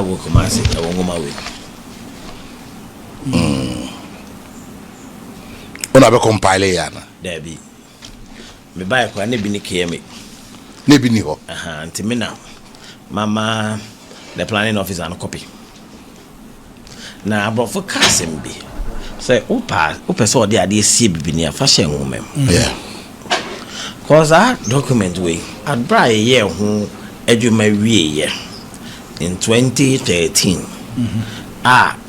go Kumasi, I won't go my way. Ona be compile yana. There be. Me buy kwa ne bi ni KMA. Ne bi ni ho. Nti me now. Mama the planning officer no copy. Na abrofo kasem bi. Say upa so de ade sie bibi ni afa hye nwomem. Yeah. Cause that document we adbra ye ho adwuma wie ye in 2013.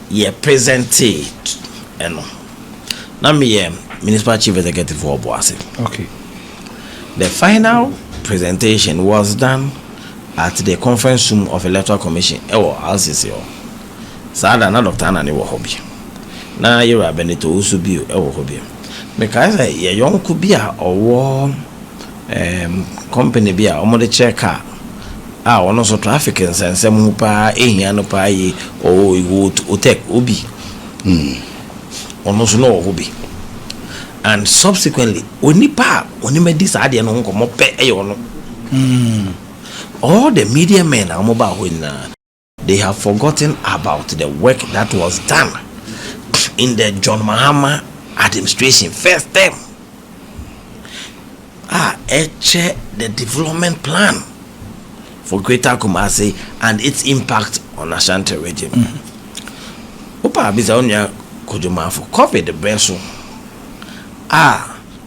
Ye presented eno. Na me municipal chief executive for Boase. Okay. The final presentation was done at the conference room of Electoral Commission. Ewo RCC. Sada na Dr. Anani wo hobby. Na yera Benito Usubi ewo hobby. Because ye yonku bia owo company bia omo check ono so traffic nsensem hu pa ehia no pa yi o tek obi. Ono so no hobby. And subsequently onipa onimedi saade no nkomo pe eyo all the media men are mobile they have forgotten about the work that was done in the John Mahama administration first term. The development plan for Greater Kumasi and its impact on Ashanti region. Opa biza onya kujuma for COVID the benso.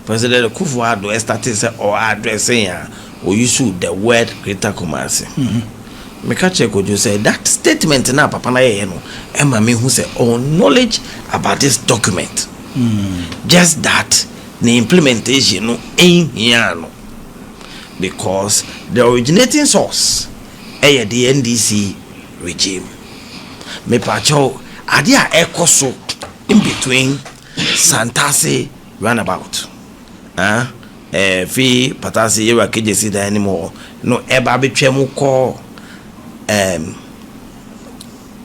President Kufuor started or addressing or use the word Greater Kumasi. Mekache could say that statement na papa na ye no Emma me who say knowledge about this document. Just that the implementation no ain't here no. Because the originating source the NDC regime. Me pacho adia ekoso in between Santase runabout. Fi patasi yewa kejesi da anymore. No eba betwemu ko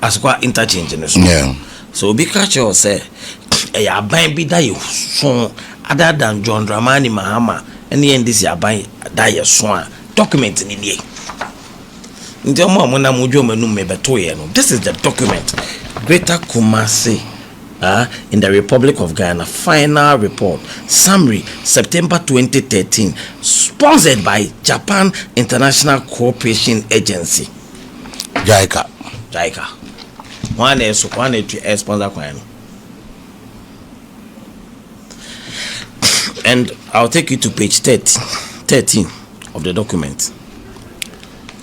asukwa interchange no so. Yeah. So be catch you say aban bi da ye so other than John Dramani Mahama and the NDC aban da ye so document ni die. Nti omo na modwo manu me beto ye no. This is the document. Greater Kumasi in the Republic of Ghana, final report, summary, September 2013, sponsored by Japan International Cooperation Agency. JICA. One sponsor. And I'll take you to page 13 of the document.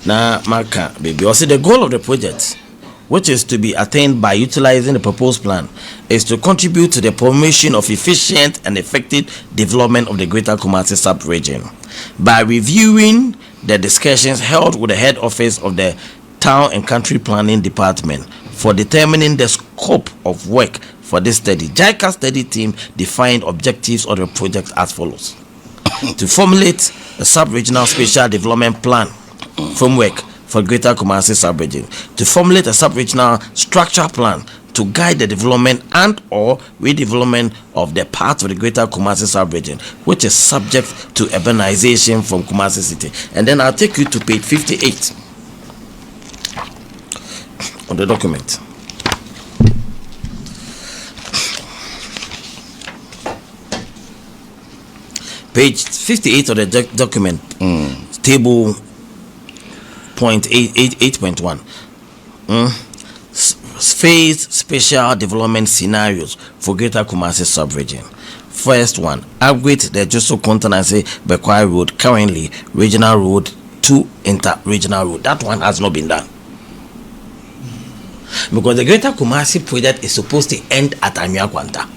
Now, Marka, baby, also the goal of the project, which is to be attained by utilizing the proposed plan, is to contribute to the promotion of efficient and effective development of the Greater Kumasi sub-region by reviewing the discussions held with the head office of the Town and Country Planning Department for determining the scope of work for this study. JICA study team defined objectives of the project as follows: to formulate a sub-regional special development plan framework for Greater Kumasi sub-region, to formulate a sub-regional structure plan to guide the development and or redevelopment of the part of the Greater Kumasi sub-region which is subject to urbanization from Kumasi city. And then I'll take you to page 58 on the document. Page 58 of the document, table 8.1. Phase special development scenarios for Greater Kumasi sub-region. First one, upgrade the Joso Continency Bekwai Road, currently regional road to inter-regional road. That one has not been done. Because the Greater Kumasi project is supposed to end at Anyakwanta.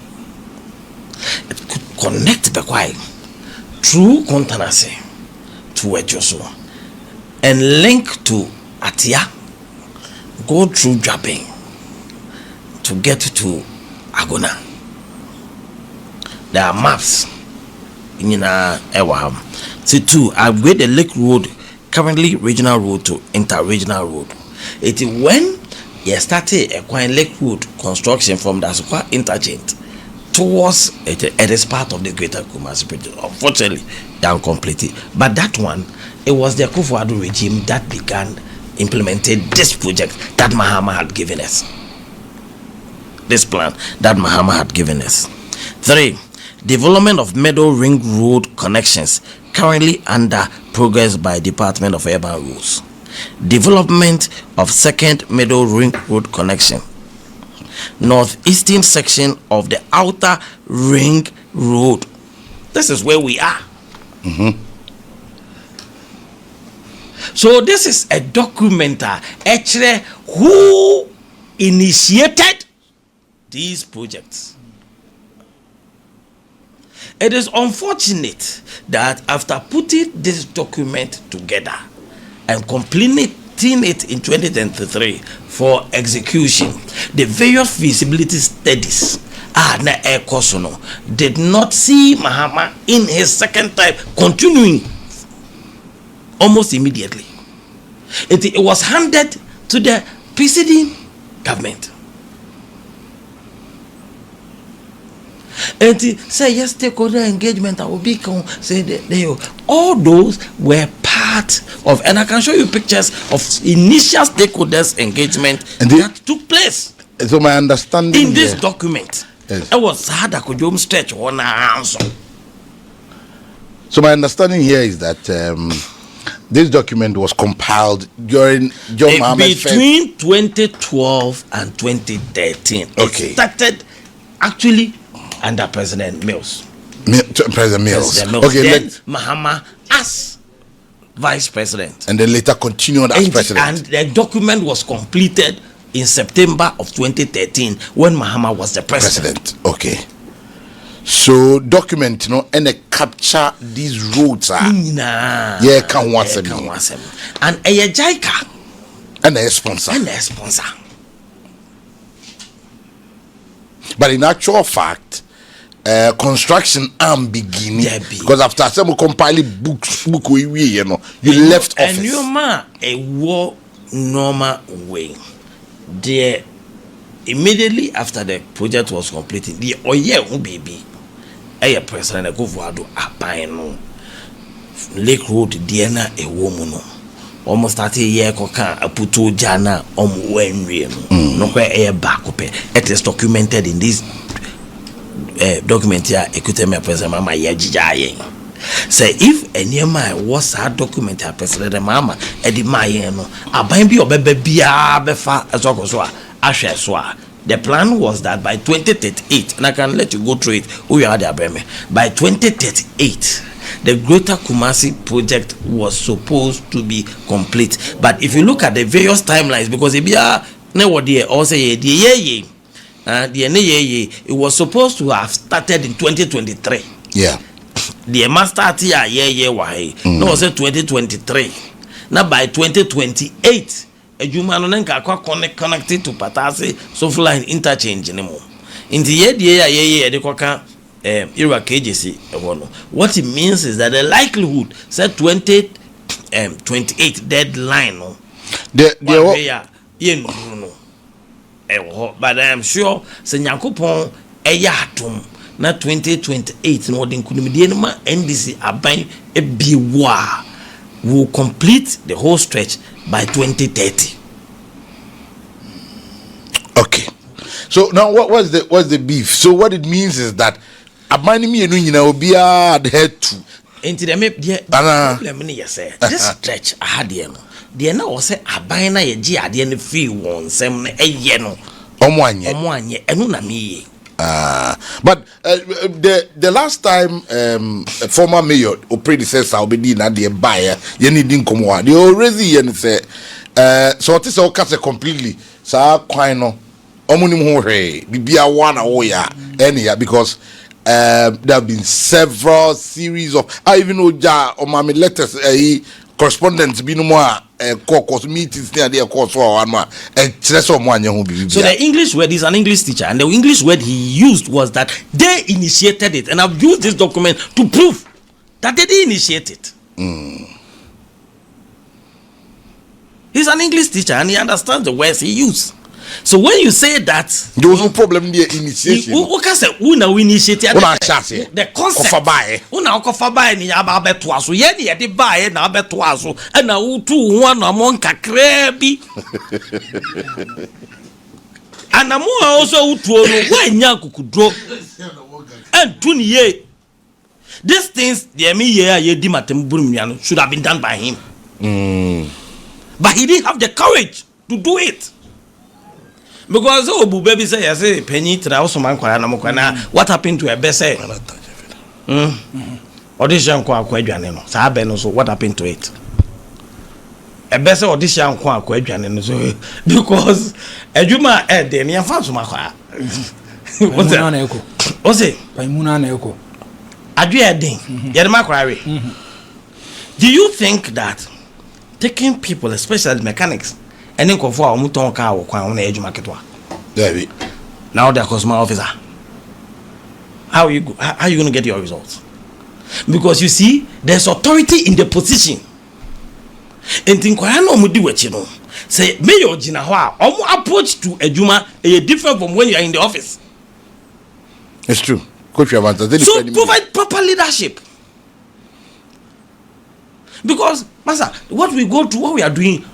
It could connect Bekwai through Continency to Joso and link to Atia, go through Japping to get to Agona. There are maps in Ewaham. So two, upgrade the Lake Road, currently regional road, to inter-regional road. It is when you started acquiring Lake Road construction from the Asukwa interchange towards it is part of the Greater Kumasi project. Unfortunately, they are completed. But that one, it was the Kufuor regime that began implemented this project that Mahama had given us. This plan that Mahama had given us. 3. Development of Meadow Ring Road connections currently under progress by Department of Urban Roads. Development of second Meadow Ring Road connection. Northeastern section of the Outer Ring Road. This is where we are. So this is a document actually who initiated these projects. It is unfortunate that after putting this document together and completing it in 2023 for execution, the various feasibility studies did not see Mahama in his second time continuing almost immediately. It was handed to the preceding government. And say yes, stakeholder engagement. I will be say all those were part of, and I can show you pictures of initial stakeholders engagement and that took place. So my understanding in this document, yes. It was hard to stretch one answer. So my understanding here is that this document was compiled during John Mahama's between 2012 and 2013. Okay. It started actually under President Mills. President Mills. Okay. Then Mahama as Vice President. And then later continued as President. And the document was completed in September of 2013 when Mahama was the President. Okay. So document, and they capture these roads. Yeah, can once and a JICA. And a sponsor. But in actual fact, construction beginning because after some compiling book you left office. And you a war normal way. There immediately after the project was completed, the baby a president go for do apine Lake Road Diana a woman almost 30 year koka aputo jana wenwe no kwa back up. It is documented in this document here ekuteme president mama yajijaye say if anyama was a document president mama edi maye no aban bi obebe bia befa esokoso ahwe so a. The plan was that by 2038, and I can let you go through it, by 2038, the Greater Kumasi project was supposed to be complete. But if you look at the various timelines, because it was supposed to have started in 2023. Yeah. The master no, was 2023. Now by 2028. Connected to Patase so flying interchange anymore. In the year the Coca era KJC. What it means is that the likelihood said 2028 deadline. But I am sure Senyakupon Eyatum na 2028 no den kunimdienma NDC aban ebiwa will complete the whole stretch by 2030. Okay. So now what's the beef? So what it means is that abani me will be adhered to. Into the map problem say this stretch ahade no. The na was say aban na ye gi ade no free won sem na eye no. Omo anye enu na me. But the last time former mayor or predecessor obedi na the buyer you need come one they already and say so it is all cast completely so kwai no omunim ho hwe bibia one ya any because there have been several series of I even know or my letters correspondence be no more caucus meetings near their course or one more and so the English word is an English teacher and the English word he used was that they initiated it, and I've used this document to prove that they did initiate it. He's an English teacher and he understands the words he used. So when you say that, there was no problem there initiation. What can say? Una we initiate the concept. Una kofabaye ni aba beto aso. Ye de de baye na beto aso. E na utu one among kakra bi. And I'm also utu ono when yakukudro. And tuniye. These things, the me ye di matem burum should have been done by him. But he didn't have the courage to do it. Because baby say I say penny to also man what happened to a best audition kwa adwane no sa be no so what happened to it a best audition kwa adwane no so because adwuma de me afa so makwa Muna na eko o say muna na eko adwe den ye de makwa we. Do you think that taking people, especially mechanics, and then for a muton car or crown edge market? Now they're customer officer. How are you going to get your results? Because you see, there's authority in the position. And think I know do what you know. Say Mayor Jinahwa, approach to a Juma is different from when you are in the office. It's true. So provide proper leadership. Because, Master, what we go through, what we are doing,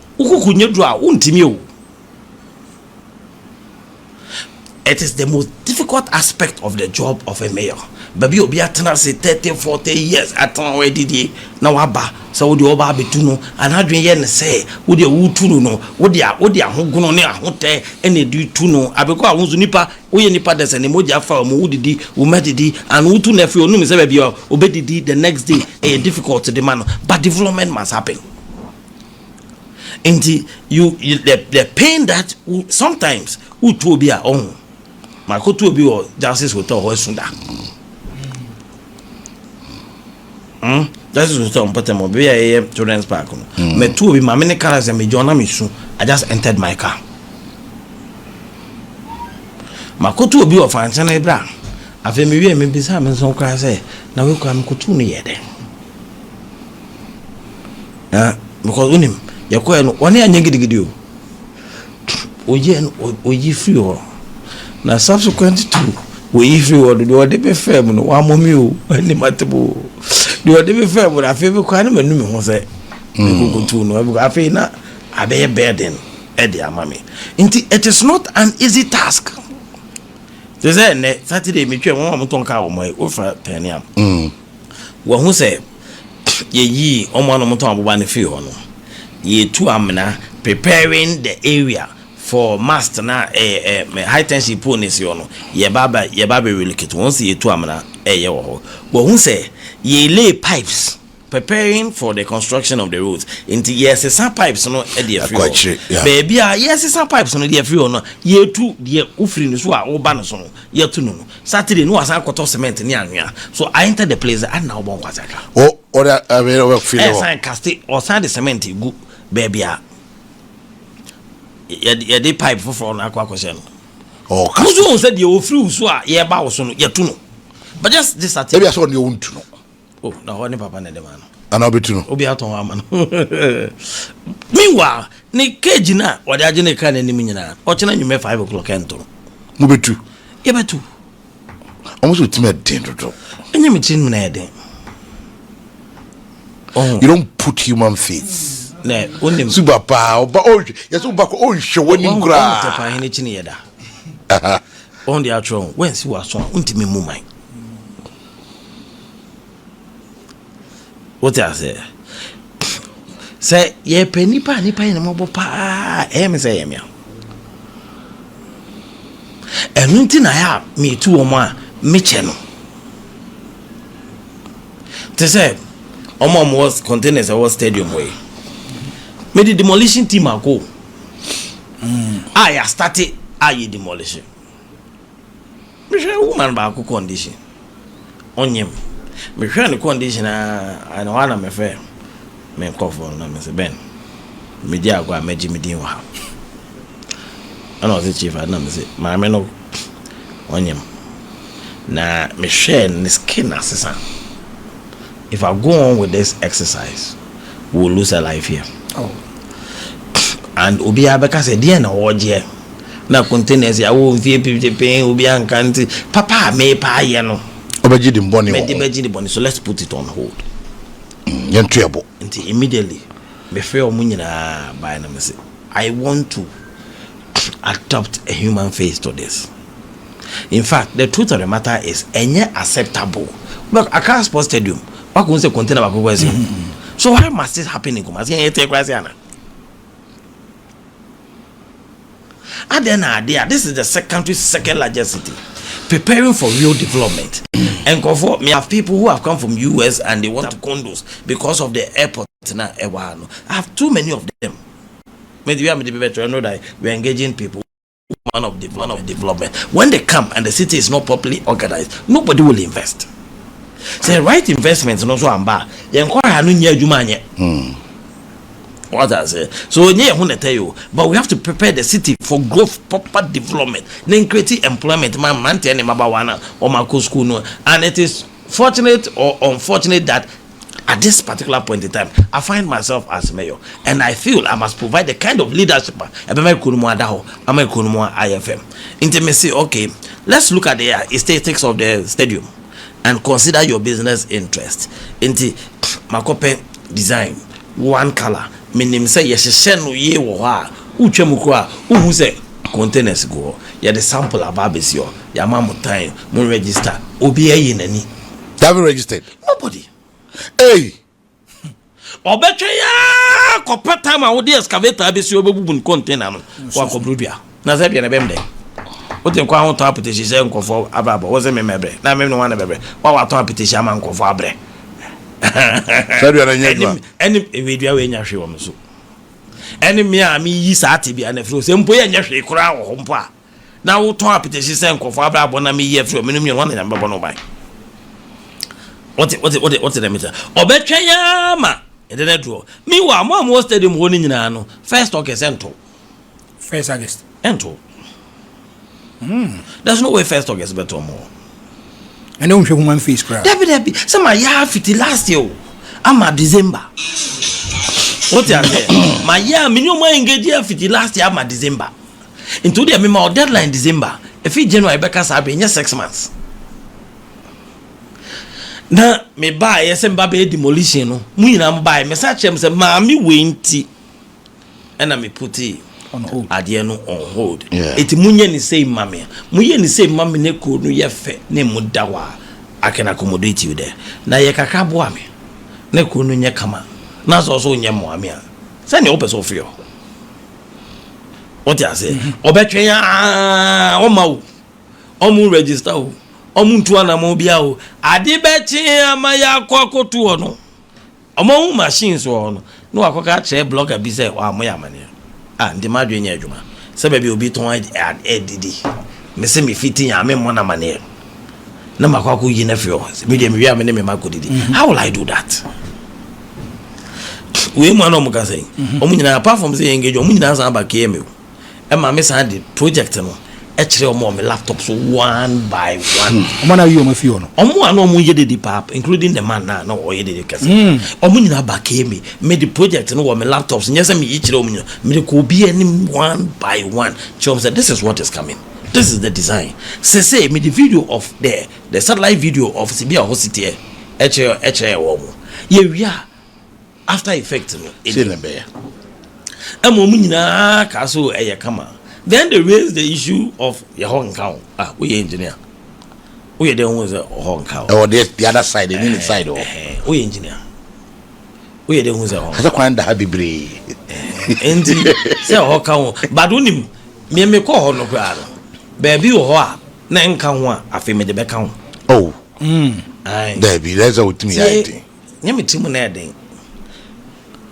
it is the most difficult aspect of the job of a mayor. Baby, obi atena say 30, 40 years atena we didi na waba so wo de oba betuno and adwen ye ne say wo de wutunu no wo de ahogono ne ahote ene di tuno abeko ahunzu nipa wo ye nipa dese ne moja fa mo wudidi wo medidi and wutu na fe onum say baby obedidi the next day difficult to the man, but development must happen. And the pain that sometimes utu obi a on makotu obi o justice hotel ho sunda. That is what I'm putting my baby children's park. Me two be my many cars and me John Amisu. I just entered my car. Makotu obi of Anchana Ebra. I feel me be some so cry say. Now we come kutu ni yede. Because unim yakwe no one anya gidigidi o. Oye free o. Na subsequent to we free o do de be firm no wa momi o ani matebo. Do de be firm o afi be kwa na manu me ho say. Kutu no afi na abeye burden e de amame. Nti it is not an easy task. They say Saturday me twa won amuton ka wo mai ofa taniam. Wo hu say ye omo no muton aboba ne fi ho no. Ye tu amna preparing the area for mast na high tension pole ne si ho no. Ye baba relocate once ye tu amna ye wo ho. Wo hu say ye lay pipes preparing for the construction of the roads. Into yes, some pipes no e dey free. Baby, yes, some pipes no dey free no. Ye tu dey ufri no so a oba no so no. Ye tu no. Saturday no asan kwato cement ni anwea. So I enter the place and now bon kwasaka. Oh, other work feel. Asan cast or sand the cement go baby a. Ye dey pipe for na akwa kwase no. Oh, kuzo on said ye ofri so a ye ba wo so no ye tu no. But just this Saturday. Maybe I saw you want to know. Oh, now what papa na de man. And I'll be to know. Obi aton man. Meanwhile, ni cage na wode age ne kan anim nyina. O chena nyume 5 o'clock ento. Mu betu. Ye betu. Almost with me den do. Enye me tin na eden. Oh. You don't put human face. Ne, onim. Zuba pa, oba yes oba ko o hwe woni gra. Te pa hene chine yeda. On the atron, when si wa so, untimi mu man. What I say ye penny pa ni pa in mo pa me say me enunti na ya me tu o mo a me che no te say omo was containers was stadium way me the demolition team go I started demolition me say woman ba ko condition onyem me hwe ne condition and one am fair me cover na me say ben me dia agwa meji me din wa ana o chief na me say ma me no onyem na me hwe ne skin asesa. If I go on with this exercise we will lose a life here. And obi abeka say dia na oje na containers ya wo vie pay obi anka nti papa me pa ye no obeji di mboni me di beji di boni so let's put it on hold yentuebo nti immediately me fe o munyina by na me say I want to adopt a human face to this. In fact, the truth of the matter is acceptable. Look, I can't sports stadium. What can say container about so why must this happen in Kumasi? And then idea, this is the country's second largest city, preparing for real development. And for me, I have people who have come from US and they want to condos because of the airport. I have too many of them. Maybe I know that we're engaging people. One of development. When they come and the city is not properly organized, nobody will invest. Say right investments and also amba. What I say. So I want to tell you, but we have to prepare the city for growth, proper development, then create employment. And it is fortunate or unfortunate that at this particular point in time, I find myself as mayor, and I feel I must provide the kind of leadership. IFM intimacy. Okay, let's look at the aesthetics of the stadium and consider your business interest. Inti makope design one color. Minim say yeshenu ye woha. Uchemukwa uhuse containers go. Ya the sample ababes yo. Ya mamu time mun register. Obi ye nani. They haven't registered. Nobody. Hey, obeche ya kopa time a wodi excavator abesi obebubun container no wa kobrubia na ze bia na bemde o te kwa ho to apetition se nkofo ababa wo ze memebre na me no wana bebre wa to apetition ama nkofo abre sadu na nyedwa eni wedua we nya hwe wo mso eni me a mi yi sa ate bia na fro se mpo ye nya hwe kura wo mpo a na wo to apetition se nkofo abra abo na me yi afro me no me wana nya mbabo no bai. What's the meter? Obechayama. And then draw. Meanwhile, more stadium running in ano. First August ento. First August. Ento. There's no way first August better more. I don't show human face crowd. Debbie. Some my year 50 last year. I'm at December. What you say? My year minimum engage year 50 last year. I'm at December. Into the my deadline December. If it's January, Becca Sabi in 6 months. Na me buy yesem ba be demolition no mu nyina buy me sa chem se ma me wenti and me put it on hold ade no on hold eti munye ni say mame munye ni say mame ne ko no ye fe ne mudawa I can accommodate you there na ye kakra bo ame ne ko no nye kama na so so nye mo ame a se ne opeso fio what you say obetwe ya o ma o mu register o omuntu ana mo bia o ade bechi amaya kwakotu ono omo machines ono no akoka che blogger bi say wa mo ya mane ndi madwe nya adwuma se ba bi obi ton edidi me se me fiti ya me mo na mane na makwako yi na fio me de me wi amene me makodidi how will I do that we mo na mo ka say omunyina apart from say engage omunyina san ba KMA e ma me san the project no actually on my laptop so one by one. Man, you my few no. Omo yedidi pap, including the man now or yedidi kase. Omo nyina ba KMA made the project no on my laptops. Nyesa me each omo me ko be any one by one. Chom said this is what is coming. This is the design. Say me the video of the satellite video of Sibia Hosity eche omo. Ye we are after effect no. Silebe. Omo nyina ka so eye kama. Then they raise the issue of your Hong Kong. We engineer. We the ones Hong Kong. Oh, the other side, the inside. We engineer. We the ones Hong Kong. As a kind of happy Engine say Hong Kong. But unim me call no crowd. Baby or na nka ho a afi me de be ka ho. Oh. Aye. There be let's out me I think. Nyame timu na den.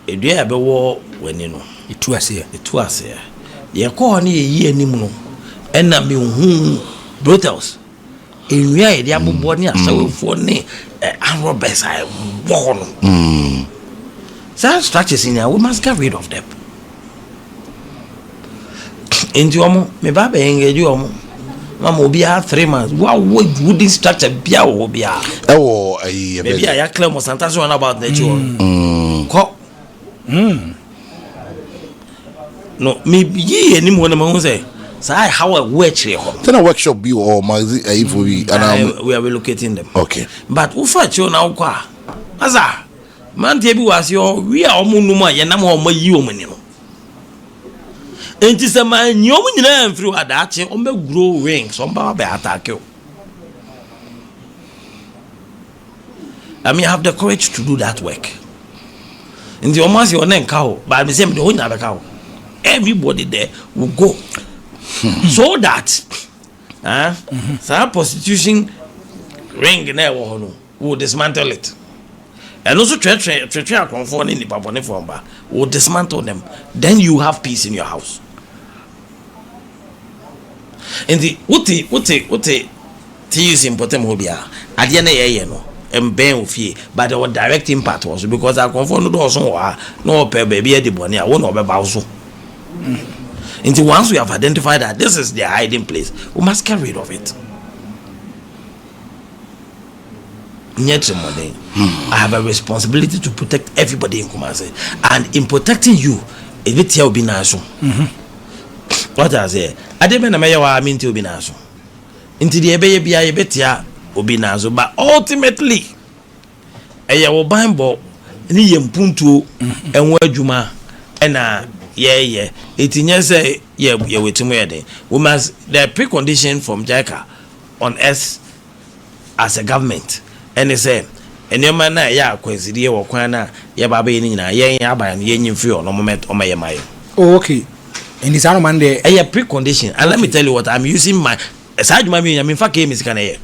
Edua be wo wani no. Itu ase. Ye ko ni ye anim no ena me hu brutals enwia ye dia bobo ni asawefo ni arrobes I wo no some structures in here we must get rid of them enti omo me ba be engage omo mama obi a 3 months wow wooden structure bia wo bia oh ayi maybe ya claim mo santation about nature ko no me ye ni mo na mo say So I how a work here. Then a workshop be or magazine and we are relocating them. okay. But who fight you now? Aza, man, Debbie was your we are Munuma, Yanamo, my you money. And it's a man, you mean through a dachi on the grow rings on Baba attack you. I mean, have the courage to do that work. In the almost your name cow, but the same don't have a cow. Everybody there will go. So that some prostitution ring never will dismantle it. And also treasure conform in the Papone form will dismantle them. Then you have peace in your house. In the what is important mobia at the end of and Ben with ye, but our direct impact was because I conform to also no pay baby at the bonnet, I won't know about so. Until once we have identified that this is their hiding place, we must get rid of it. Yet, I have a responsibility to protect everybody in Kumasi, and in protecting you, a bit here will be nice. What I say, I didn't know I mean to be nice. Into the baby, I bet ya will be nice, but ultimately, I will buy ball, ni yempuntu, and where Juma, and yeah. It is say yeah we tomorrow. We must the precondition from JICA on us as a government. And they say and your man ya kwesidi wo kwan na ya baba yin nyina yen aba yen free on moment on my mind. Oh, okay. And this man there a precondition. And let me tell you what I'm using my aside my mean I mean fuck him is can here.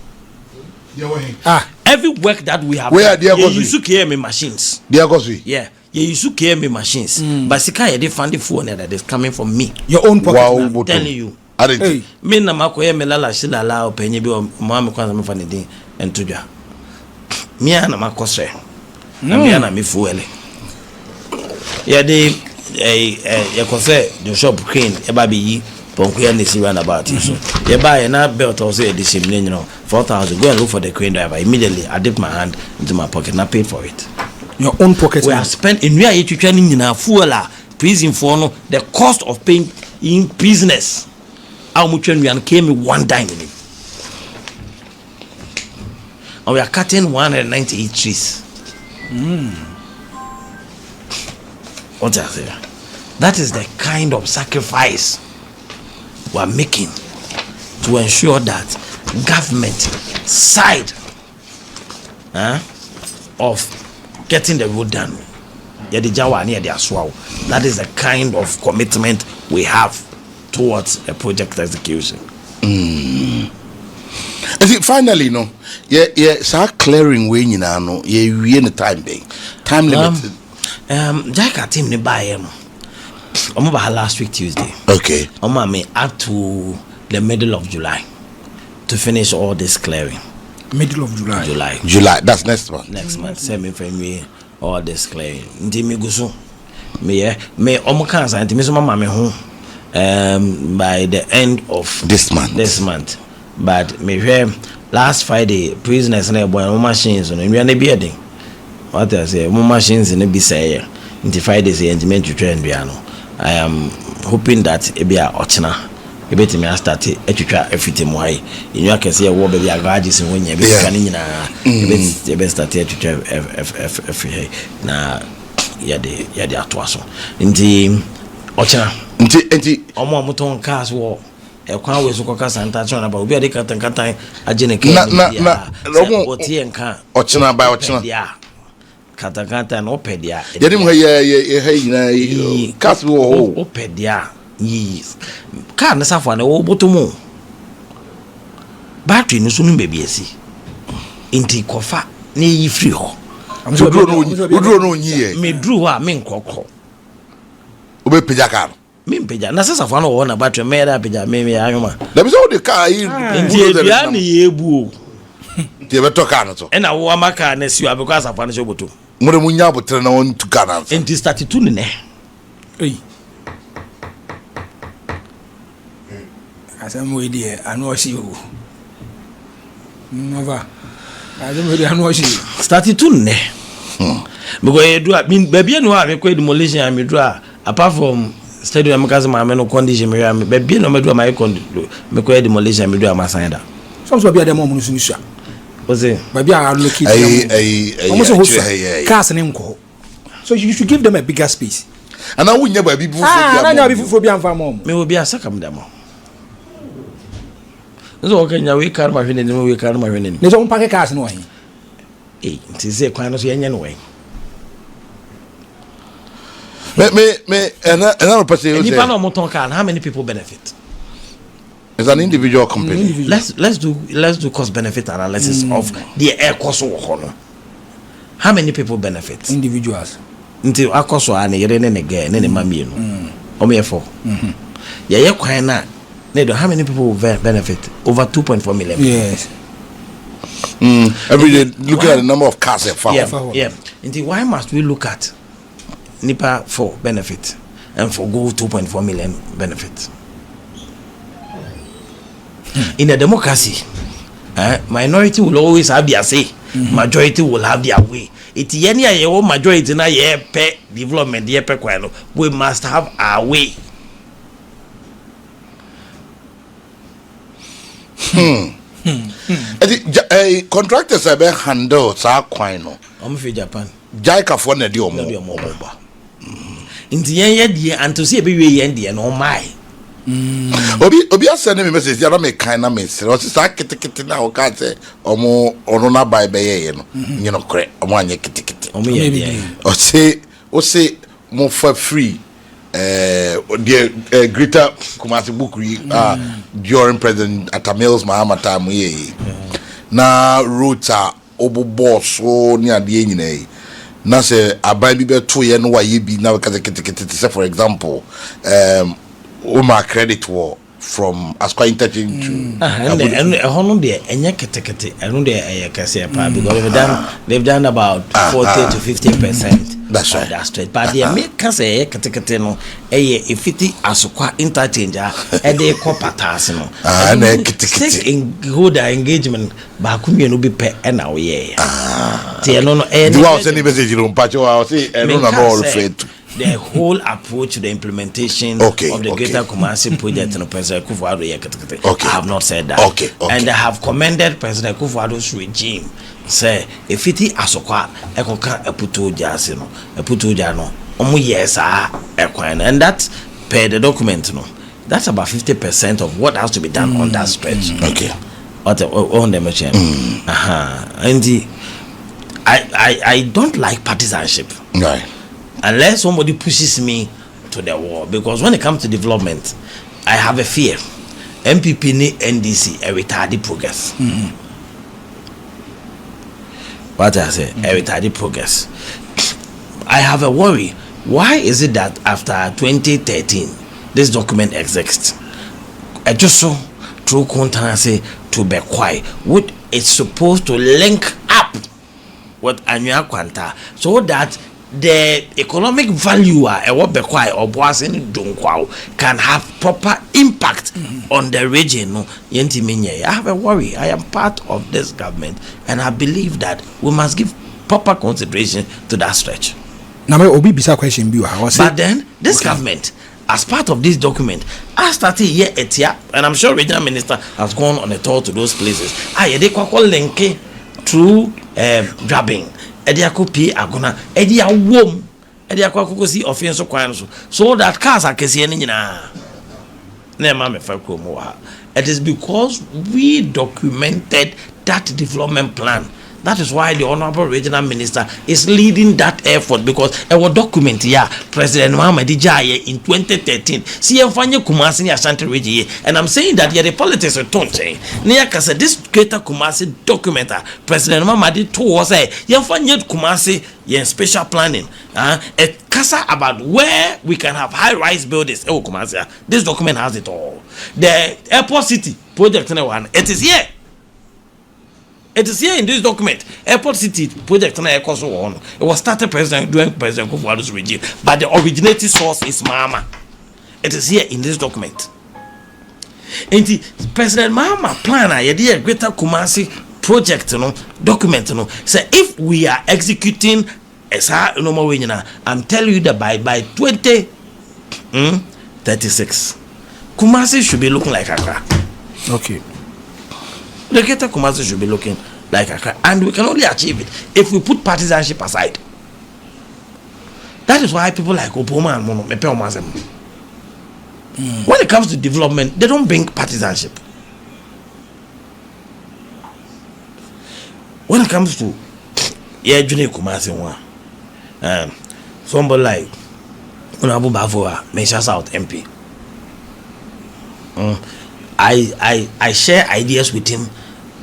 Every work that we have where there goes use KMA machines. There goes we. Yeah. You use KMA machines, but Sika they found the phone that is coming from me. Your own pocket. Wow, I'm telling you. Hey. Me na makoye me lala shila la openye bi o mama kwanza me fani din entudwa. Me na makosre. Na me na me fuele. Ya de ya kose the shop queen e ba be yi ponkuya ne si run about so. Ya ba na belt also edition you know 4,000 go and look for the crane driver. Immediately I dip my hand into my pocket and I paid for it. Your own pocket. We have spent in where you training in a full prison for no the cost of paying in business. How much we came one dime in it. And we are cutting 198 trees. What I say? That is the kind of sacrifice we are making to ensure that government side of getting the road done. That is the kind of commitment we have towards a project execution. Finally, no, start clearing way you know, we in the time limit. Jaka team ni buy last week Tuesday. Okay. Me up to the middle of July to finish all this clearing. Middle of July. July. That's next month. Next month. Send me for me all this clearing. Ndi me gusu. Me omukansa nti me so mama me ho by the end of this month. But me last Friday prisoners na boy machines no we na be edin. What I say machines na be say nti Friday say engagement to train bia no. I am hoping that e be a ochina ebeti me start etwitwa everything mo hai enyu akese wo ba bia garages ho nya be kan nyina ebeti be start etwitwa every na ya de atoaso nti ochina nti omo moton cars wo e kwa we so koka santa chona ba obi ade katan agene ke na oti enka ochina ba ochina kata no pedia yedi mo ye na cars wo pedia yes car na safo na wo botomo battery no so no baby asi inti kofa na yi free ho udro no nyi me dru ha me nkokro obe peja car me peja na safo na wo na battery me da peja me anwuma da be so the car yi bia na ye ebu o ti be to car no to e na wo amaka na si abekwa safo na so boto mo mu nya botre na won to car na inti 32 ne asam we dey anu osi o nova asam we dey anu osi 32 ne because you do mean baby no have demolition and me do apart from stadium because my no condition me be no me do my condition me ko demolition me do am sign that some so be dem mo nsu nsu was it maybe I locate cars in nko so you should give them a bigger space and I wouldn't never be before be am fa mom me will be a sakam dem so okay nya we car ma hwene we car ma hwene ne so park cars no hin nti say kwan no so yenye no we and another person you know motor car how many people benefit? It's an individual company. Let's do cost benefit analysis of the air cost of how many people benefit? Individuals. Until our cost and yere ne ge ne mami no. Omefo. Yeah kwan na how many people will benefit? Over 2.4 million. Yes. Every day looking at the number of cars yeah. Until why must we look at NIPA for benefit and forgo 2.4 million benefit? In a democracy, minority will always have their say, majority will have their way. It's any your majority na ye pe development ye pe kwano. We must have our way. Contractors have handled sa kwano. I'm from Japan. Jaika for na di omo. Inti ye die anto se be we ye die no mai. Obi asend me message ya na me kan na me sere o se sa kitikiti na o ka se omo ono na bai be ye no nyino kre omo anye kitikiti omo ye die o se mo fa free the Greater Kumasi book during President Atamils Mahama time ye na rota obo boss o ni ade nyina na se aban bi be to ye no wa ye bi na ka kitikiti say for example Oma credit war from Asqua interchange to and hono de enye ketekete eno de kase pa because they've done about 40 to 50%. That's right. That's straight. But they make kase ketekete no efiti Asqua interchange e de kopatas no na ketekete in good engagement ba kumienu bi pe e na wo ye ti eno no e do was any message no mpacho wa say eno na no all fit the whole approach to the implementation of the Greater Kumasi project and President Kufuor I have not said that. And I have commended President Kufuor's regime. Say if it is Asokwa, Ekoka Eputo Jasino, Eputo Jano, yes, and that per the document, no, that's about 50% of what has to be done on that stretch. On the machine. And I don't like partisanship. Right. Unless somebody pushes me to the wall, because when it comes to development, I have a fear. MPP ni NDC a retarded progress. What I say, a retarded progress. I have a worry. Why is it that after 2013, this document exists? I just saw through contancy to be quiet. What it's supposed to link up with Anua Kwanta so that the economic value what be quiet or can have proper impact on the region. I have a worry. I am part of this government and I believe that we must give proper consideration to that stretch. But then this government, as part of this document, I started here at here, and I'm sure regional minister has gone on a tour to those places. They call link through grabbing. Ediakopi agona edia wom ediakwa si offense kwan so that cars are kese ni nyina na ma me fa kromo ha. It is because we documented that development plan. That is why the Honorable Regional Minister is leading that effort, because our document here, President Muhammad Dijaye in 2013, see Kumasi Ashanti region, and I'm saying that the politics are touching. Niaka this Greater Kumasi document, President Muhammad told us, Kumasi special planning, a casa about where we can have high-rise buildings. Kumasi, this document has it all. The Airport City project one, it is here. It is here in this document. Airport City project it was started during President Kufuor's regime, but the originating source is Mahama. It is here in this document. And the President Mahama plan a Greater Kumasi project document say if we are executing I'm telling you that by 20 36. Kumasi should be looking like Accra. Okay. The Greater Kumasi should be looking like Accra, and we can only achieve it if we put partisanship aside. That is why people like Obama and Mono Mepe Omazem. When it comes to development, they don't bring partisanship. When it comes to Junior Kumasi, somebody like Unabu Bavoa, Mesha South MP. I share ideas with him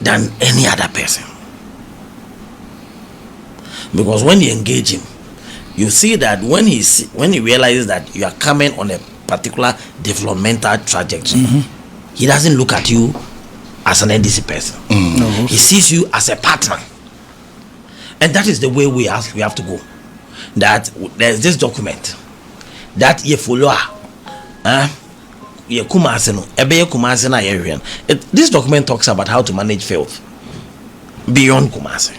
than any other person. Because when you engage him, you see that when he realizes that you are coming on a particular developmental trajectory, he doesn't look at you as an NDC person. He sees you as a partner. And that is the way we have to go. That there's this document that you follow. This document talks about how to manage filth beyond Kumasi.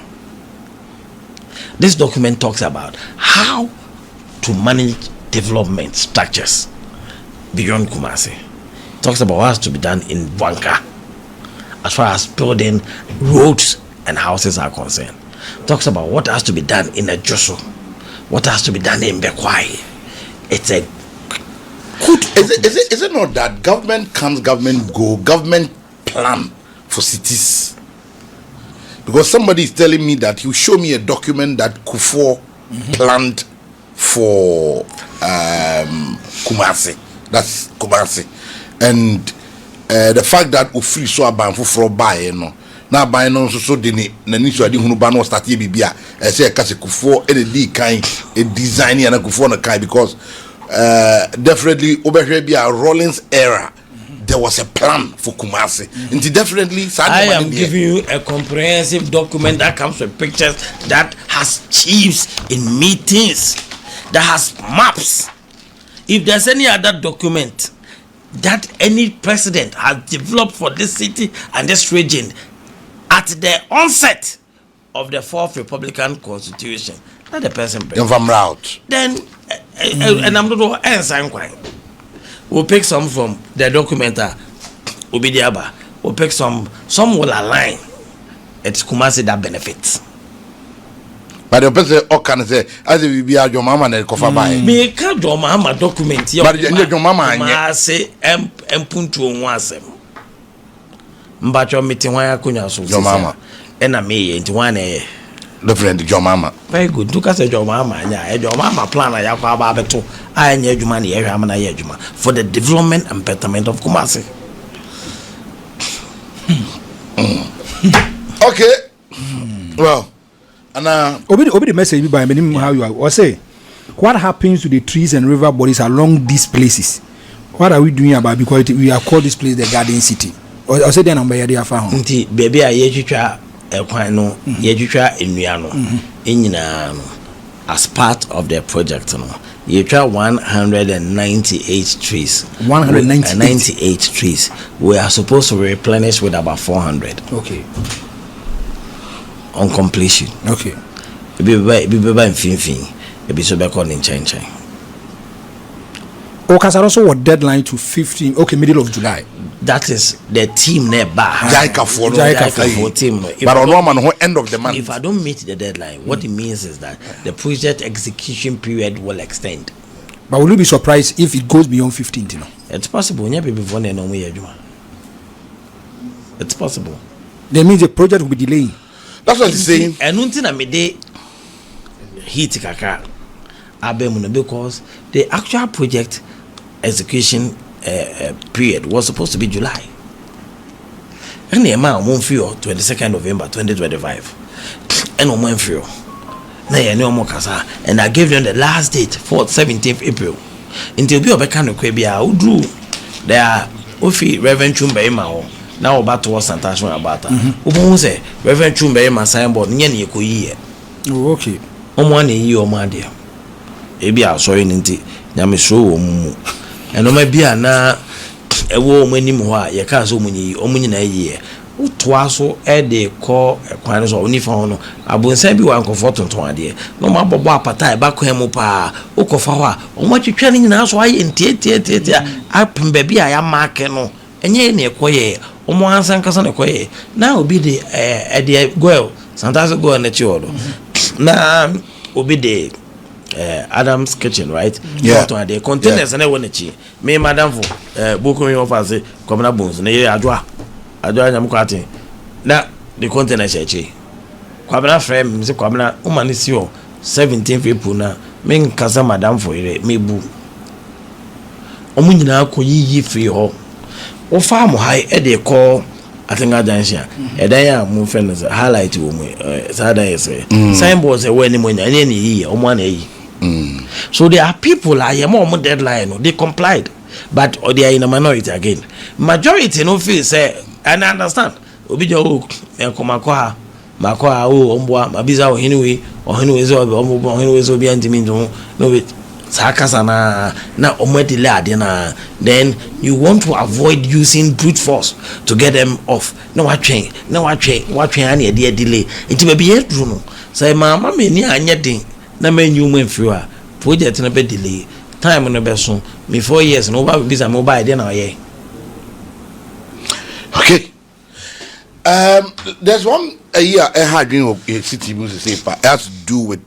This document talks about how to manage development structures beyond Kumasi. It talks about what has to be done in Wanka as far as building roads and houses are concerned. It talks about what has to be done in Ejoso, what has to be done in Bekwai. It's a good. Is it not that government comes, government go, government plan for cities? Because somebody is telling me that you show me a document that Kufuor planned for Kumasi. That's Kumasi. And the fact that Ufri so abanfu for buy no. Now buy no so dini na niso adi hunu ba no start ye bibia. Say kase Kufuor e kind a design and Kufuor na kind because definitely over here be a Rollins era. There was a plan for Kumasi. And definitely I am giving you a comprehensive document that comes with pictures, that has chiefs in meetings, that has maps. If there's any other document that any president has developed for this city and this region at the onset of the 4th Republican Constitution, let the person bring. Then and I'm not answering. We'll pick some from the documenter Obidiaba. We'll pick some will align. It's Kumasi that benefits. But the person can say, as if we be your mama and cover by me, can't your mama document your mama and say, and punto once. But your meeting why I couldn't your mama and I may into one the friend your mama. Very good. Look at your mama and your mama plan I have about to I need you money for the development and betterment of Kumasi. Okay. Well, and Obi the message by me how you are or say what happens to the trees and river bodies along these places? What are we doing about because we are called this place the Garden City? Or say the number you found. Baby I Equino, Yedra Inuano, as part of their project. You try 198 trees. 198 trees. We are supposed to replenish with about 400. Okay. On completion. Okay. It be in Finfin. It be so back on in Chain. Okay, also what deadline to 15? Okay, middle of July. That is the team nearby. Jaika for team. But on one end of the month. If I don't meet the deadline, what it means is that the project execution period will extend. But will you be surprised if it goes beyond 15th? You know? It's possible. It's possible. That means the project will be delaying. That's what he's saying. And until I made heat kaka because the actual project execution period was supposed to be July. And the amount won't feel 22nd November 2025. And on feel. And I gave them the last date, 17th April. Until be obeka no kwebia udru. There are ofi Reverend Chumba Mao. Now about to Santa about that. Ubu say Reverend Chumba Ma signboard nye ni ekoyi. Oh okay. Omo na yi omo ade. Ebi asori nti nyame so omu. Eno ma bia na ewo omo anim ho a ye ka so omunyi na yi utwaso de call kwan so oni fa hono abonsan bi wa nkofo tonton ade no ma bobo apata e ba kwan mu pa ukofa ho a o ma twetwa ni nyina so aye ntie apemba bi a ya mark no enye ne ekoye o mo ansan kasa ne ekoye na obi de de go sometimes go na chi odo na obi de Adam's Kitchen, right? Yeah. The containers and I want to chi. Me madam for book me off as come na bones. Na ye adwa nyam kwate. Na the containers chi. Kwabena frame me say kwabena woman is your 17 people na me nkasa madam for ire me bu. Omu nyina akoyi free ho. O farm high e dey call Atenga Junction. Edan ya mu friends highlight wo mu. Sada yes. Signboard say when mo nya ni yi o mo na yi. So there are people like more deadline, they complied, but they are in a minority again. Majority no feel say, and I understand. Obijo komakoha makoha ombwa mabiza ohinwe ohinwe zo bi antimi no wait sakasa na omedile ade na then you want to avoid using brute force to get them off. No watching ani e delay. It be yedru no. Say mama me ni anyedin na menu mu mfiwa project na be delay time no be so me 4 years no ba bisa mo ba ide na oye. Okay, there's one a year I had dream of a city music say it has to do with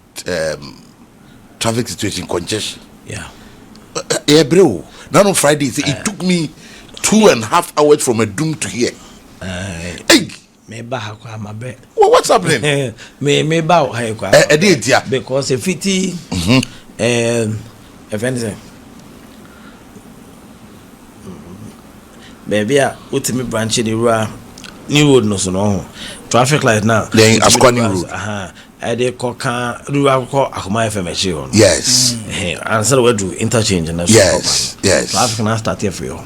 traffic situation congestion. Yeah bro, now on Friday it took me 2.5 hours from a doom to here. Hey, me ba ha kwa mabe. What's happening? me ba ha kwa because if it if anything baby ultimate branch the new road no so no traffic light now then Askwani road I dey koka ruwa ko akoma FM echi ho. Yes. And so we do interchange na so. Yes. Traffic now start here for you.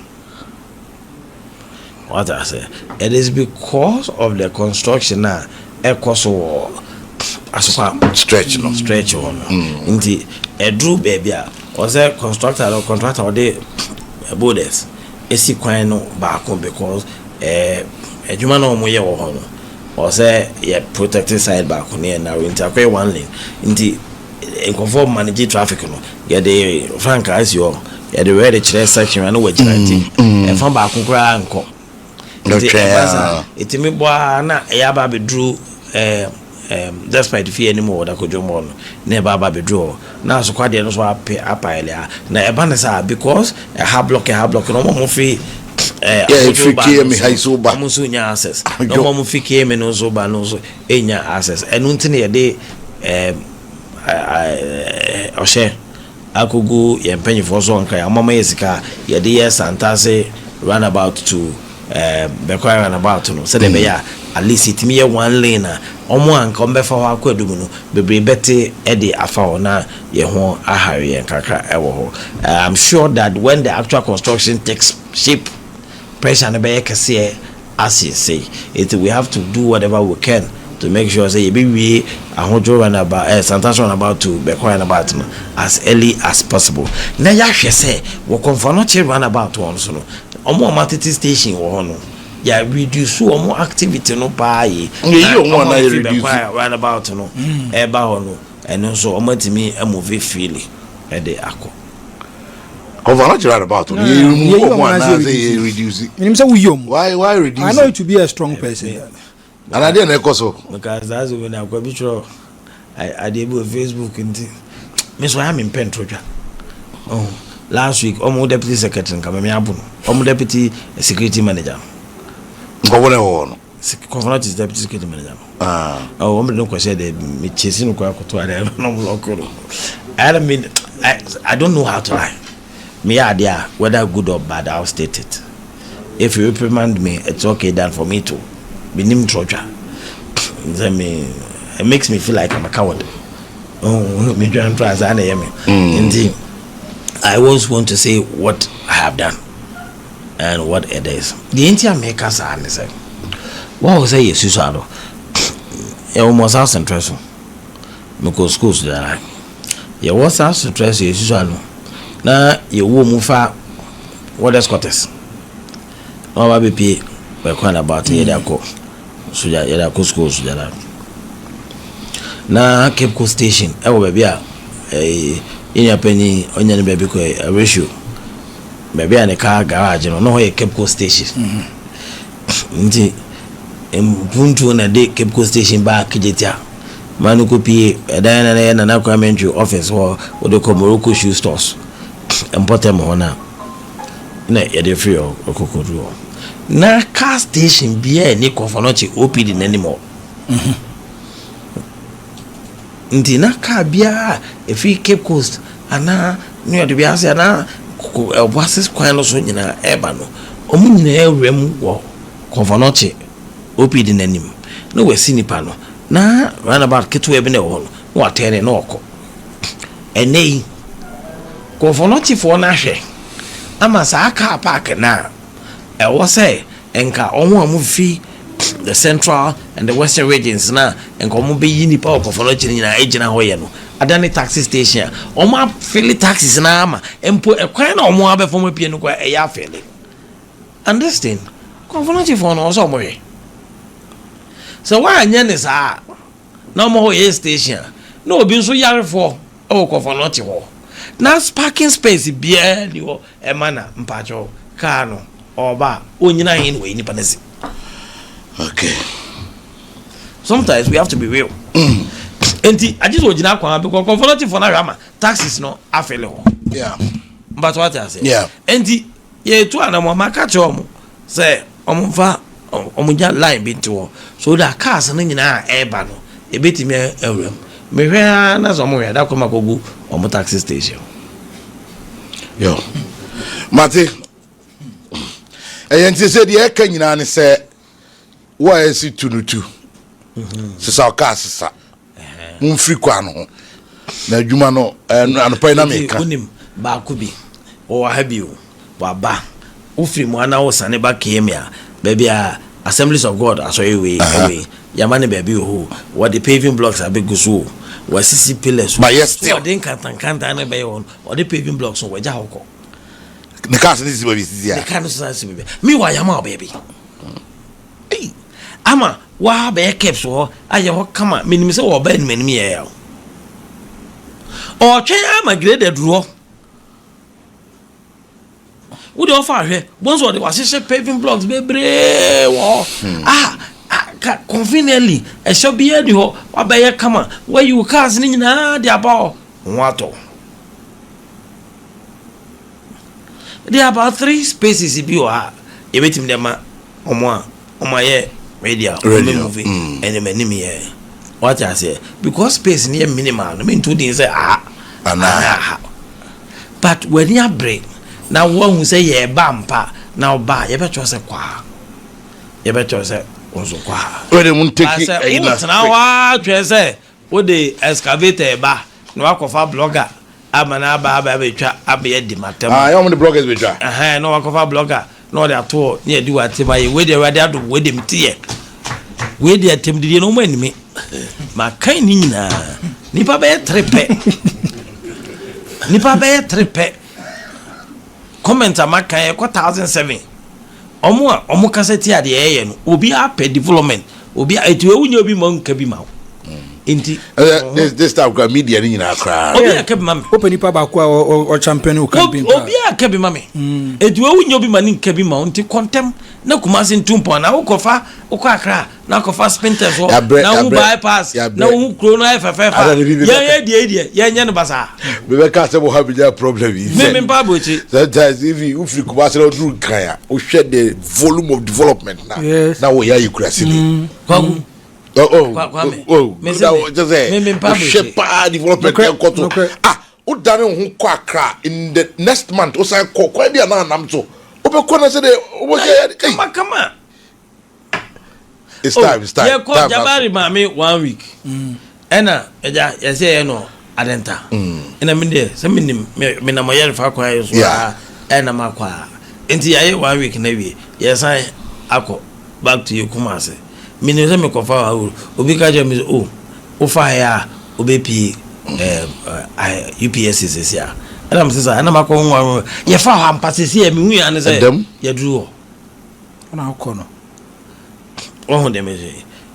What I say, it is because of the construction now ekoso asokwa stretch on. Inti edru baby a was a contractor or dey borders esi kwan no back because ejuma no mo ye wo ho no or say yeah protected side back on here now into one lane into conform manage traffic no yeah the frank as you yeah the ready chere section and we giant and from back kura nko it me boa na ya ba be drew despite fear anymore that could jump on never be draw now so quite no so apile na e ban say because a hard block no more free free KMA Zuba musu nya access no more free KMA no Zuba no so enya access enu ntine ye de oshe akugu ye mpanyi for so nka ya mama yesika ye de yes antase runabout to bekwara runabout no so de be ya at least it me one lane omo anka ombefa ho akwadum no bebre bete e de afa na ye ho ahare ye kakra ewo ho. I'm sure that when the actual construction takes shape pressure na be kase as you say it, we have to do whatever we can to make sure say we ahojo runabout Santas runabout to bekwara runabout no as early as possible. Na ya hwe say we confirm no runabout one so no omo matiti station wo ho no ya reduce omo activity no pa yi you want to reduce runabout no eba ho no eno so omo timi move freely e dey akọ Cover not about you one say reduce it. Him say we yom. Why reduce? I know you to be a strong person. And I didn't so because that's when I go be sure I did Facebook and Miss why I'm in Pentroja. Oh, last week omo deputy secretary come me abuno. Omo deputy security manager. Governor no. Governor is deputy security manager. Oh, omo don't question the me chasing ko akoto are no lokoro. I mean I don't know how to lie. Me idea whether good or bad, I'll state it. If you reprimand me, it's okay then for me to be named Troja. It makes me feel like I'm a coward. Oh, me trying to indeed. I always want to say what I have done and what it is. The entire makers are saying, what was I suicidal? It almost house and trust. Because schools there. Yeah, what's house and trust is suicidal. Na ye wo mu fa water scotters no ba be pie kwana about yedako soja yedako school soja la na Cape Coast station ewo baby a inya penny onya ne baby ko ratio baby a ne car garage no ho ye Cape Coast station nti mpuntu na de Cape Coast station ba kijetia manu ko pie edana na Kwame office wo de ko Morocco shoe stores important hona na yede free okokodu na car station bia ni kofonochi OPD nanimo nti na car bia efi Cape Coast ana ni ode bia se ana obasis kwan no so nyina eba no omu nyina ewrem wo kofonochi OPD nanim no wasi nipa no na runabout ketu ebe ne wo no atene no okọ enei kofonochi fo na hwe ama sa car park na was say enka omo amufi the central and the western regions na enka omo be yini pa kofonochi nyina ejina ho ye no adani taxi station omo fili taxis na ama empo ekwan na omo abefo mapie no kwa eya fili understand kofonochi fo no so mo ye so why anya ne sa na omo ho ye station no obi nso yare fo o kofonochi ho na parking space bia ni ho e mana mpacho car no oba onyina hin we ni panesi. Okay, sometimes we have to be real. Enti I just ojina kwa because comfortable for na rama taxes no afele ho. Yeah, But what I say, yeah, enti ye tu ana mo maka cho mo say omfa omuja line bi nto so that cars no nyina eba no e betimi ewrem me hwe na so mo hwe da ko makogu omo taxi station. Yo Mate enti se de eka nyina ne se wa esi tunutu se sa ka sesa mun free kwa no na adwuma no anopa na meka unim ba ko bi o wa habio wa ba ufiri mu ana wo sane ba KMA baby a Assemblies of God asoye we yamane baby ho what the paving blocks are big so wa sisi pillars but yes still den kanta na be on or the paving blocks so waja hoko the cars this baby sisi the kind of society baby me wa yama baby eh ama wa be kept so aye ho kama menim se wo ba ni menim ye ya o twen ama graded ro wo de offer hwe bonso de wasese paving blocks bebre wo conveniently e should be here ho wa be ye kama where you cars ni nyina de about wato there are about 3 spaces if you are e betim dem omo ye radio movie and me here what I say because space near minimal I mean to dey say but when you break now one who say ye bampa now ba ye beto say kwa ye beto say onso kwa we dey mun take now wa twe say wo dey excavator ba no akofa blogger amana ba betwa abe di matem you want the bloggers betwa no akofa blogger no dey ato ne di watema ye we dey ready ado we dey mtie we dey atem di no manimi ma kan ni nyina nipa be trepe comment amaka e 1007 omo kaseti ade ye no obi apɛ development obi etu ewunye obi mo nka bi ma enti this type of media ni nyina kra obi akabi ma me open nipa ba ko o champion o campaign obi akabi ma me etu ewunye obi ma ni nka bi ma enti contem na Kumasi ntumpo na ukofa ukakra na ukofa spinters ho na u bypass na u kro na FFF ye nye no basa be ka se bo have a problem me pa bochi sometimes if you Kumasi no do kan o share the volume of development na wo ya yikurasi ni kwagu just say shepa development koto o dare ho kwa akra in the next month o say kwa dia na nam so Kona say come. It's time. Yeah, call Jabari mami 1 week. Ena eja yese no adenta. Ena minde se minim me na moyer fa kwa yeso ena makwa. Enti yaye 1 week na wie. Yesa akọ back to you Kumasi. Minim se me kofa obi ka je mi o fa ya obepi UPS is ya. And I'm saying, I'm not going to ye fa hampasisi e mi hu ya ne say ye duru na akono Oh, them is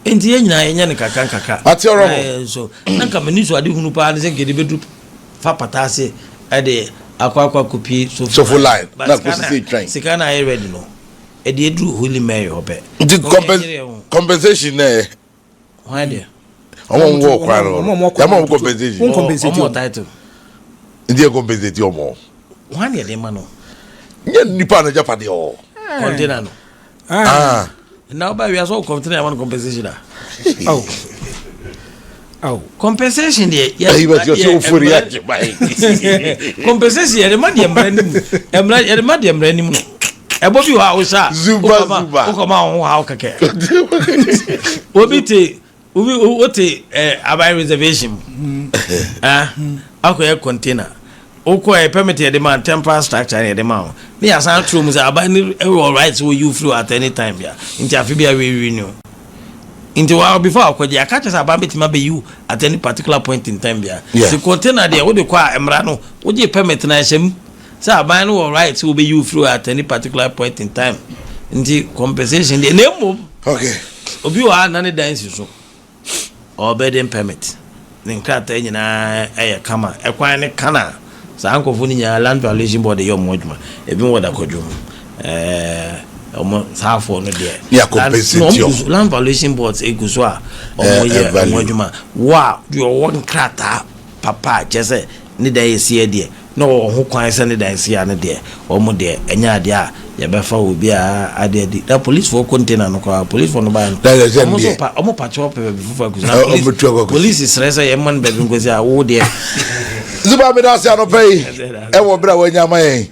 enti ye nyina ye ne kaka ati oro so na ka mani so ade hunu pa ne se gede bedu fa patase e de akwa kopi so full line na ko see train sika na ye ready no e de edu holy mary hope the compensation eh why there omo wo kwa no ya mo compensation title ndi compensation omo why there de ma no nye nipa na japade o container no now by we are so container one compensation compensation there yeah but you so for ya compensation the man dem brand the man dem brand no ebo bi wa o sha Zuba o ko ma ho ha keke obi te about reservation akọ container oko permit the man temporary structure the man me asan true mu say abani all right so you flow at any time ya nti afi bia we renew nti wa before akwaje aka say aba metima be you at any particular point in time bia the container there wo de kwa emra no wo je permit na hyem say abani all right so be you flow at any particular point in time nti compensation the name okay obi wa na ne dance so or bedding permit ninkrata nyina kama ekwan ne kana sa ankofo ni nya land valuation board yo moduma ebi wo da kodwum omo safo no de ya compensation land valuation boards eguso a omo ye moduma wa yo won krata papa jese ni da yesi de no ho kwan se ni da yesi ya ne de omo de enya de a ye be fa obi a ade da police for container no kwa police for no ba omo patrol pe before akusa police is resa ye man be ngozi a wo de Zuba me da se anopei e wo bra wanya man